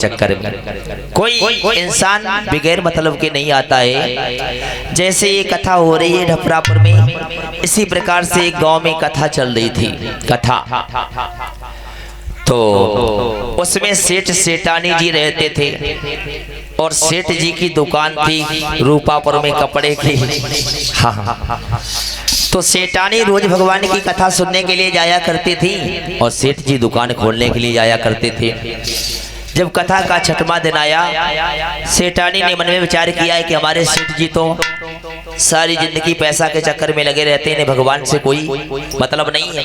चक्कर में कोई इंसान बगैर मतलब के नहीं आता है। जैसे ये कथा हो रही है ढपरापुर में, इसी प्रकार से एक गांव में कथा चल रही थी। कथा तो उसमें सेठ सेठानी जी रहते थे और सेठ जी की दुकान थी रूपापुर में कपड़े की। हाँ, तो सेठानी रोज भगवान की कथा सुनने के लिए जाया करती थी और सेठ जी दुकान खोलने के लिए जाया करते थे। जब कथा का छठवां दिन आया, सेठानी ने मन में विचार किया है कि हमारे सेठ जी तो सारी जिंदगी पैसा के चक्कर में लगे रहते हैं, भगवान से कोई मतलब नहीं है।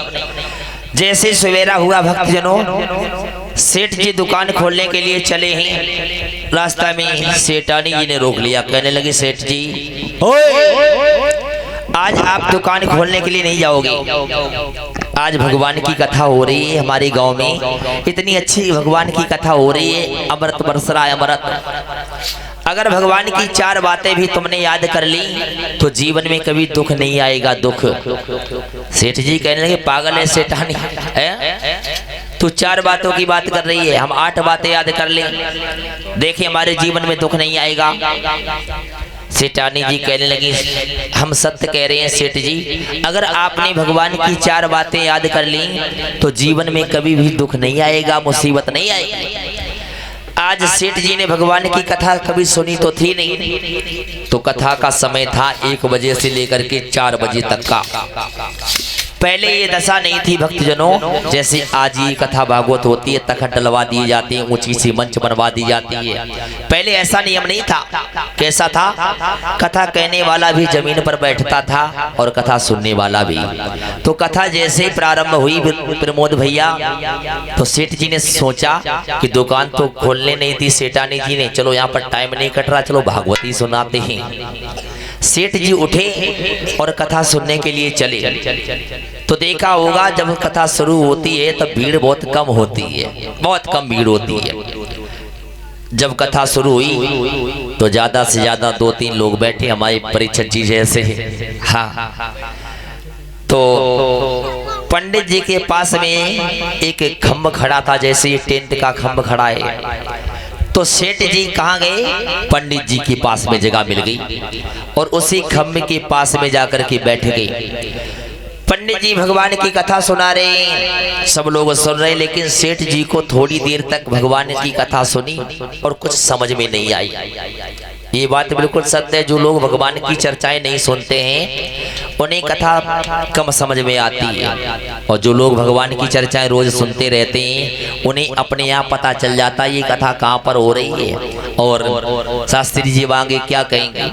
जैसे सवेरा हुआ, भक्तजनों सेठ जी दुकान खोलने के लिए चले हैं। रास्ता में सेठानी जी ने रोक लिया, कहने लगे सेठ जी आज आप दुकान खोलने के लिए नहीं जाओगे। आज भगवान की कथा हो रही है हमारे गांव में, इतनी अच्छी भगवान की कथा हो रही है, अमृत बरस रहा है अमृत। अगर भगवान की चार बातें भी तुमने याद कर ली तो जीवन में कभी दुख नहीं आएगा, दुख। सेठ जी कहने लगे पागल है सेठानी, तू चार बातों की बात कर रही है, हम 8 बातें याद कर ले, देखिए हमारे जीवन में दुख नहीं आएगा। सेठानी जी कहने लगी हम सत्य कह रहे हैं सेठ जी, अगर आपने भगवान की 4 बातें याद कर ली तो जीवन में कभी भी दुख नहीं आएगा, मुसीबत नहीं आएगी। आज सेठ जी ने भगवान की कथा कभी सुनी तो थी नहीं, तो कथा का समय था 1 बजे से लेकर के 4 बजे तक का। पहले ये दशा नहीं थी भक्तजनों, जैसे आज ये कथा भागवत होती है, तखत डलवा दी जाती है, ऊंची सी मंच बनवा दी जाती है। पहले ऐसा नियम नहीं था। कैसा था? कथा कहने वाला भी जमीन पर बैठता था और कथा सुनने वाला भी। तो कथा जैसे प्रारंभ हुई प्रमोद भैया, तो सेठ जी ने सोचा कि दुकान तो खोलने नहीं थी सेठानी जी ने, चलो यहाँ पर टाइम नहीं कट रहा, चलो भागवती सुनाते हैं। सेठ जी उठे और कथा सुनने के लिए चले। तो देखा होगा जब कथा शुरू होती है तब भीड़ बहुत कम होती है, बहुत कम भीड़ होती है। जब कथा शुरू हुई तो ज्यादा से ज्यादा 2-3 लोग बैठे, हमारे परीक्षित जी जैसे। हाँ, तो पंडित जी के पास में एक खम्भ खड़ा था, जैसे ये टेंट का खम्भ खड़ा है। तो सेठ जी कहाँ गए? पंडित जी के पास में जगह मिल गई और उसी खम्भ के पास में जाकर के बैठ गई। पंडित जी भगवान की कथा सुना रहे, सब लोग सुन रहे, लेकिन सेठ जी को थोड़ी देर तक भगवान की कथा सुनी और कुछ समझ में नहीं आई। ये बात बिल्कुल सत्य है, जो लोग भगवान की चर्चाएं नहीं सुनते हैं उन्हें कथा कम समझ में आती है, और जो लोग भगवान की चर्चाएं रोज सुनते रहते हैं उन्हें अपने आप पता चल जाता है ये कथा कहाँ पर हो रही है और शास्त्री जी आगे क्या कहेंगे।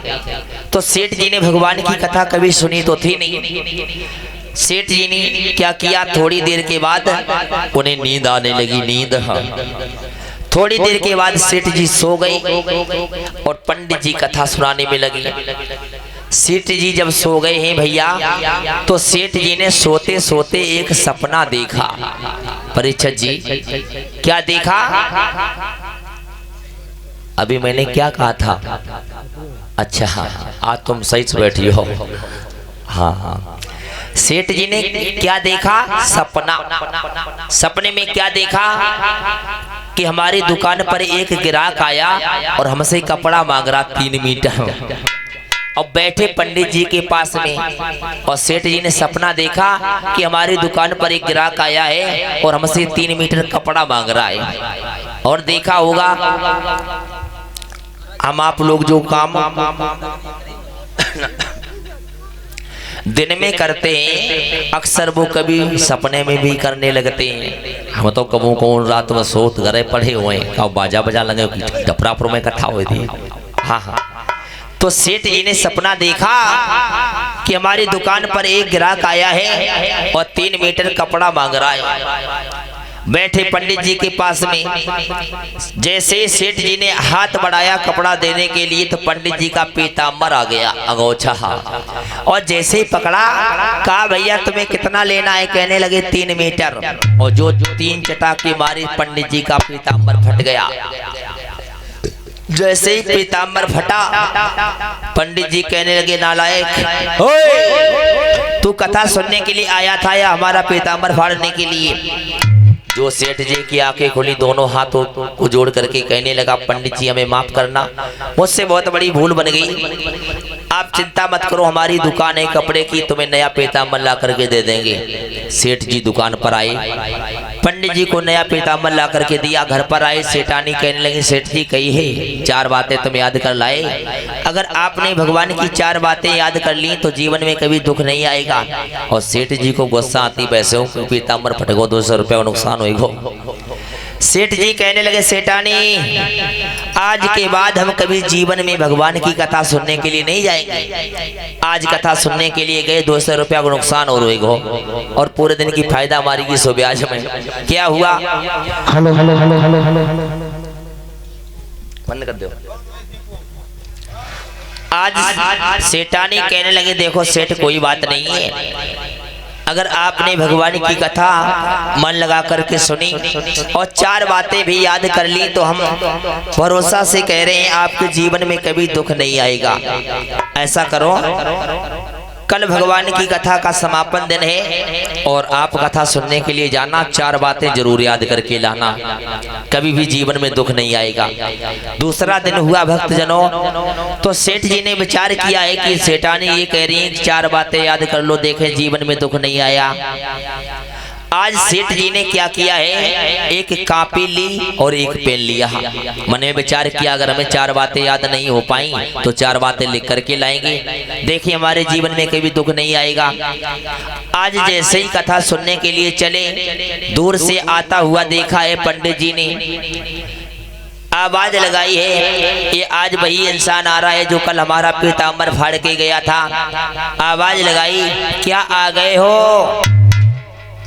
तो सेठ जी ने भगवान की कथा कभी सुनी तो थी नहीं। सेठ जी ने क्या किया, थोड़ी देर के बाद उन्हें नींद आने लगी, नींद। हाँ, थोड़ी देर के बाद सेठ जी सो गए और पंडित जी कथा सुनाने में लगे। सेठ जी जब सो गए हैं भैया, तो सेठ जी ने सोते सोते एक सपना देखा। परीक्षित जी क्या देखा? अभी मैंने क्या कहा था? अच्छा हाँ, आज तुम सही से बैठी हो। हाँ हाँ, सेठ जी ने क्या देखा? सपना। सपने में क्या देखा कि हमारी दुकान पर एक ग्राहक आया और हमसे कपड़ा मांग रहा 3 मीटर। अब बैठे पंडित जी के पास में और सेठ जी ने सपना देखा कि हमारी दुकान पर एक ग्राहक आया है और हमसे 3 मीटर कपड़ा मांग रहा है। और देखा होगा हम आप लोग जो काम दिन में करते हैं अक्सर वो कभी सपने में भी करने लगते हैं। हम तो कबू कौन रात में सोत घरे पड़े हुए हैं, कब बाजा बजा लगे, ढपरापुर में कथा हुई थी। हाँ हाँ, तो सेठ जी ने सपना देखा कि हमारी दुकान पर एक ग्राहक आया है और 3 मीटर कपड़ा मांग रहा है। बैठे पंडित जी के पास में, जैसे सेठ जी ने हाथ बढ़ाया कपड़ा देने के लिए तो पंडित जी का पीताम्बर आ गया, अंगोछा, और जैसे ही पकड़ा, कहा भैया तुम्हें कितना लेना है? कहने लगे 3 मीटर। और जो 3 चटाके मारी पंडित जी का पीताम्बर फट गया। जैसे ही पीताम्बर फटा, पंडित जी कहने लगे नालायक, तू कथा सुनने के लिए आया था या हमारा पीताम्बर फाड़ने के लिए? जो सेठ जी की आंखें खुली, दोनों हाथों को जोड़ करके कहने लगा, पंडित जी हमें माफ करना, मुझसे बहुत बड़ी भूल बन गई। आप चिंता मत करो, हमारी दुकान है कपड़े की, तुम्हें नया पीताम्बर ला करके दे देंगे। सेठ जी दुकान पर आए, पंडित जी को नया पीताम्बर ला करके दिया। घर पर आए, सेठानी कहने लगी, सेठ जी कही है 4 बातें तुम याद कर लाए, अगर आपने भगवान की 4 बातें याद कर ली तो जीवन में कभी दुख नहीं आएगा। और सेठ जी को गुस्सा आती, पैसे हो पीताम्बर फटको, 200 रुपये का नुकसान होगा। सेठ जी कहने लगे, सेठानी आज के बाद हम कभी जीवन में भगवान की कथा सुनने के लिए नहीं जाएंगे। आज कथा सुनने के लिए गए, 200 रुपया का नुकसान और होगा, और पूरे दिन की फायदा हमारी की सो ब्याज में। क्या हुआ? Hello hello hello hello hello hello बंद कर दो। आज सेठानी कहने लगे, देखो सेठ कोई बात नहीं है, अगर आपने भगवान की कथा मन लगा करके सुनी और 4 बातें भी याद कर ली तो हम भरोसा से कह रहे हैं आपके जीवन में कभी दुख नहीं आएगा। ऐसा करो, कल भगवान की कथा का समापन दिन है और आप कथा सुनने के लिए जाना, 4 बातें जरूर याद करके लाना, कभी भी जीवन में दुख नहीं आएगा। दूसरा दिन हुआ भक्तजनों, तो सेठ जी ने विचार किया है कि सेठानी ये कह रही है कि 4 बातें याद कर लो, देखें जीवन में दुख नहीं आया। आज सेठ जी ने क्या किया है, एक कॉपी ली और एक पेन लिया। मैंने विचार किया अगर हमें 4 बातें याद नहीं हो पाई तो 4 बातें लिख करके लाएंगे, देखिए हमारे जीवन में कभी दुख नहीं आएगा। आज जैसे ही कथा सुनने के लिए चले, दूर से आता हुआ देखा है पंडित जी ने, आवाज लगाई है, ये आज वही इंसान आ रहा है जो कल हमारा पीताम्बर फाड़ के गया था। आवाज लगाई, क्या आ गए हो?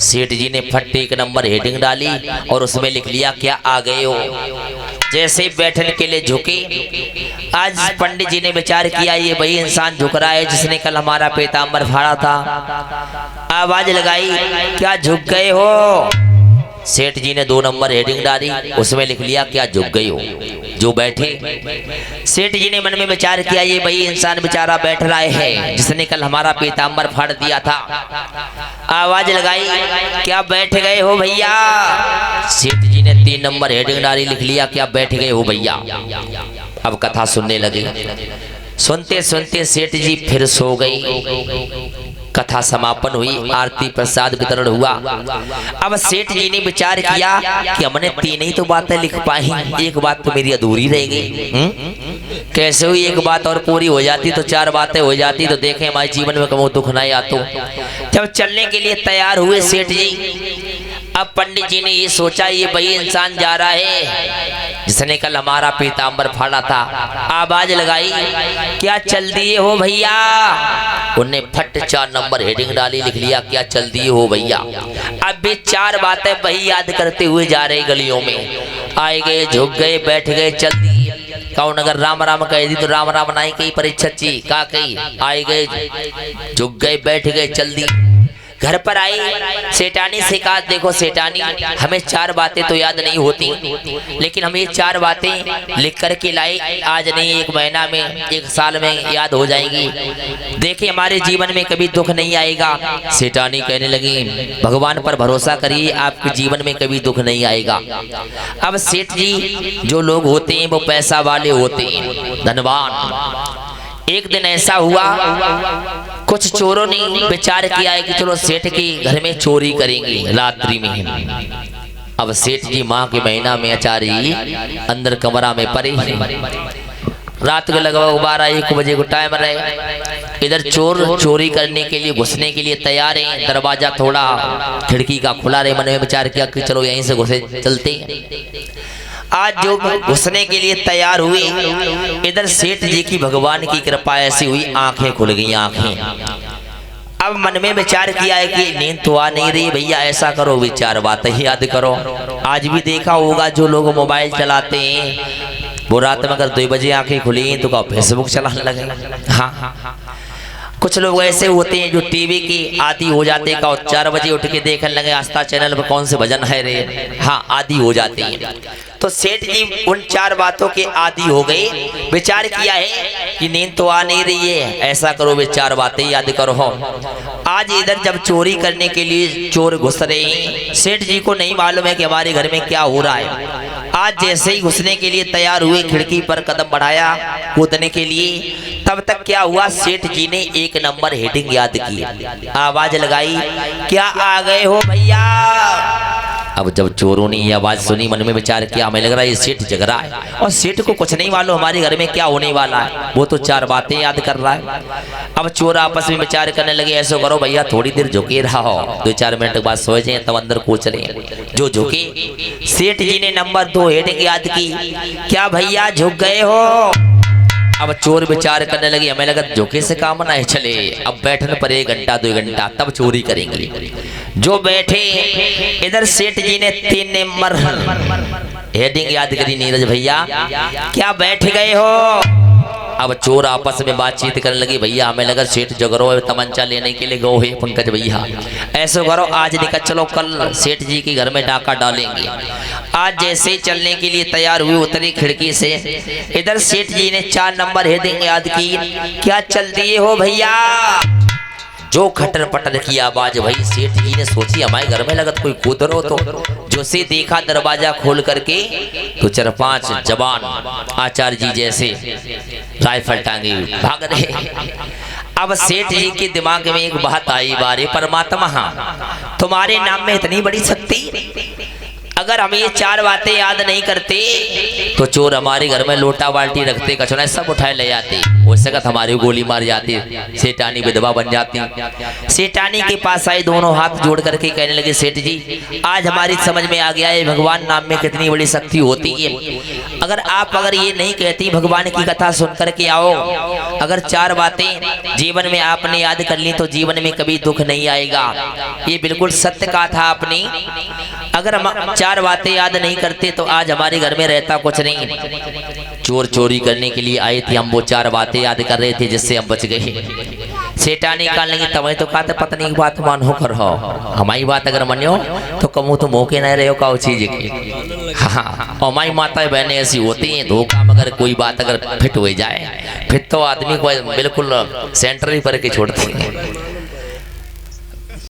सेठ जी ने फट 1 नंबर हेडिंग डाली और उसमें लिख लिया, क्या आ गए हो। जैसे बैठने के लिए झुके, आज पंडित जी ने विचार किया ये वही इंसान झुक रहा है जिसने कल हमारा पीताम्बर फाड़ा था। आवाज लगाई, क्या झुक गए हो? सेठ जी ने 2 नंबर हेडिंग डाली, उसमें लिख लिया, क्या झुक गई हो। जो बैठे, सेठ जी ने मन में विचार किया ये वही इंसान बेचारा बैठ रहा है जिसने कल हमारा पीताम्बर फाड़ दिया था। आवाज लगाई, क्या बैठ गए हो भैया? सेठ जी ने 3 नंबर हेडिंग डाली, लिख लिया, क्या बैठ गए हो भैया। अब कथा सुनने लगे, सुनते सुनते सेठ जी फिर सो गई। कथा समापन हुई, आरती प्रसाद वितरण हुआ। अब सेठ जी ने विचार किया कि हमने 3 ही तो बातें लिख पाई, एक बात तो मेरी अधूरी रह गई। कैसे हुई? एक बात और पूरी हो जाती तो 4 बातें हो जाती, तो देखें हमारे जीवन में कभी दुख नहीं आता। जब चलने के लिए तैयार हुए सेठ जी, अब पंडित जी ने ये सोचा ये वही इंसान जा रहा है जिसने कल हमारा पीताम्बर फाड़ा था। आवाज लगाई, क्या चल दिए हो भैया? उन्हें फट 4 नंबर हेडिंग डाली, लिख लिया, क्या चल दिए हो भैया। अब वे 4 बातें वही याद करते हुए जा रहे गलियों में, आए गए, झुक गए, बैठ गए, चल दिए। कौन अगर राम राम कह दी तो राम राम नहीं कही, परीक्षा ची का कही, आए गए, झुक गए, बैठ गए, चल दी। घर पर आई, सेठानी से कहा, देखो सेठानी हमें 4 बातें तो याद नहीं होती, लेकिन हम ये 4 बातें लिख करके लाए, आज नहीं 1 महीना में 1 साल में याद हो जाएंगी, देखिए हमारे जीवन में कभी दुख नहीं आएगा। सेठानी कहने लगी, भगवान पर भरोसा करिए, आपके जीवन में कभी दुख नहीं आएगा। अब सेठ जी जो लोग होते हैं वो पैसा वाले होते हैं, धनवान। एक दिन ऐसा हुआ, कुछ चोरों ने विचार किया है कि चलो सेठ के घर में चोरी करेंगे रात्रि में। अब सेठ जी माह के महीना में अचारी अंदर कमरा में पड़े, रात को लगभग 12-1 बजे को टाइम रहे। इधर चोर चोरी करने के लिए घुसने के लिए तैयार है, दरवाजा थोड़ा खिड़की का खुला रहे। मन में विचार किया कि चलो यहीं से घुसे चलते हैं। आज जो घुसने के लिए तैयार हुए, इधर सेठ जी की भगवान की कृपा ऐसी हुई, आंखें खुल गई आंखें। अब मन में विचार किया है कि नींद तो आ नहीं रही भैया, ऐसा करो 4 बातें ही याद करो। आज भी देखा होगा जो लोग मोबाइल चलाते हैं वो रात में अगर 2 बजे आंखें खुली तो फेसबुक चलाने लगे। हाँ, कुछ लोग ऐसे होते हैं जो टीवी की आदी हो जाते हैं, का 4 बजे उठ के देखने लगे आस्था चैनल पर कौन से भजन है रे, हाँ आदी हो जाते हैं। तो सेठ जी उन 4 बातों के आदी हो गए। विचार किया है कि नींद तो आ नहीं रही है, ऐसा करो वे 4 बातें याद करो। आज इधर जब चोरी करने के लिए चोर घुस रहे हैं, सेठ जी को नहीं मालूम है कि हमारे घर में क्या हो रहा है। आज जैसे ही घुसने के लिए तैयार हुए, खिड़की पर कदम बढ़ाया कूदने के लिए, तब तक क्या हुआ, सेठ जी ने 1 नंबर हेडिंग याद की, आवाज लगाई, क्या आ गए हो भैया। अब जब चोरों ने ये आवाज सुनी, मन में विचार किया, हमें लग रहा है ये सेठ जग रहा है और सेठ को कुछ नहीं मालूम हमारे घर में क्या होने वाला है, वो तो 4 बातें याद कर रहा है। अब चोर आपस में विचार करने लगे, ऐसा करो भैया थोड़ी देर झुके रहा हो, 2-4 मिनट के बाद सो जाए तब अंदर कूच लें। जो झुके, सेठ जी ने नंबर 2 हेडिंग याद की, क्या भैया झुक गए हो। अब चोर विचार करने लगे, हमें लगा झोंके से काम ना है, चले अब बैठने पर 1 घंटा 2 घंटा तब चोरी करेंगे। जो बैठे, इधर सेठ जी ने 3 नंबर हेडिंग याद करी, नीरज भैया क्या बैठ गए हो। अब चोर आपस में बातचीत करने लगे, भैया हमें लगा सेठ जगरो तमंचा लेने के लिए गो है पंकज भैया, ऐसा करो आज निकल चलो, कल सेठ जी के घर में डाका डालेंगे। आज जैसे ही चलने के लिए तैयार हुए, उतरी खिड़की से, इधर सेठ जी ने 4 नंबर हेडिंग याद की, क्या चल दिए हो भैया। जो खटर पटर की आवाज, भाई सेठ जी ने सोची हमारे घर में लगत कोई कूद रहो, तो जो से देखा दरवाजा खोल करके तो 4-5 जवान आचार्य जी जैसे राइफल टांगे भाग रहे। अब सेठ जी के दिमाग में एक बात आई, बारे परमात्मा तुम्हारे नाम में इतनी बड़ी शक्ति, अगर हम ये 4 बातें याद नहीं करते तो चोर हमारे घर में लोटा बाल्टी रखते, कचरा सब उठाए ले जाते, उससे कत हमारी गोली मार जाती, सेठानी विधवा बन जाती। सेठानी के पास आए, दोनों हाथ जोड़ करके कहने लगे, सेठ जी आज हमारी समझ में आ गया है भगवान नाम में कितनी बड़ी शक्ति होती है। अगर ये नहीं कहती भगवान की कथा सुन करके आओ, अगर 4 बातें जीवन में आपने याद कर ली तो जीवन में कभी दुख नहीं आएगा। ये बिल्कुल सत्य कहा था आपने। अगर हम 4 बातें याद नहीं करते तो आज हमारे घर में रहता कुछ नहीं। चोर चोरी करने के लिए आए थे, हम वो 4 बातें याद कर रहे थे जिससे हम बच गए। सेठानी काल लगी, तुम्हें तो कहते पत्नी की बात मानो कर हो, हमारी बात अगर मनियो तो कमू तो मौके नहीं रहे हो का चीज की। हाँ, और हमारी माता बहनें ऐसी होती हैं, धोखा मगर कोई बात अगर फिट हो जाए फिर तो आदमी को बिल्कुल सेंटर ही पर के छोड़ती है।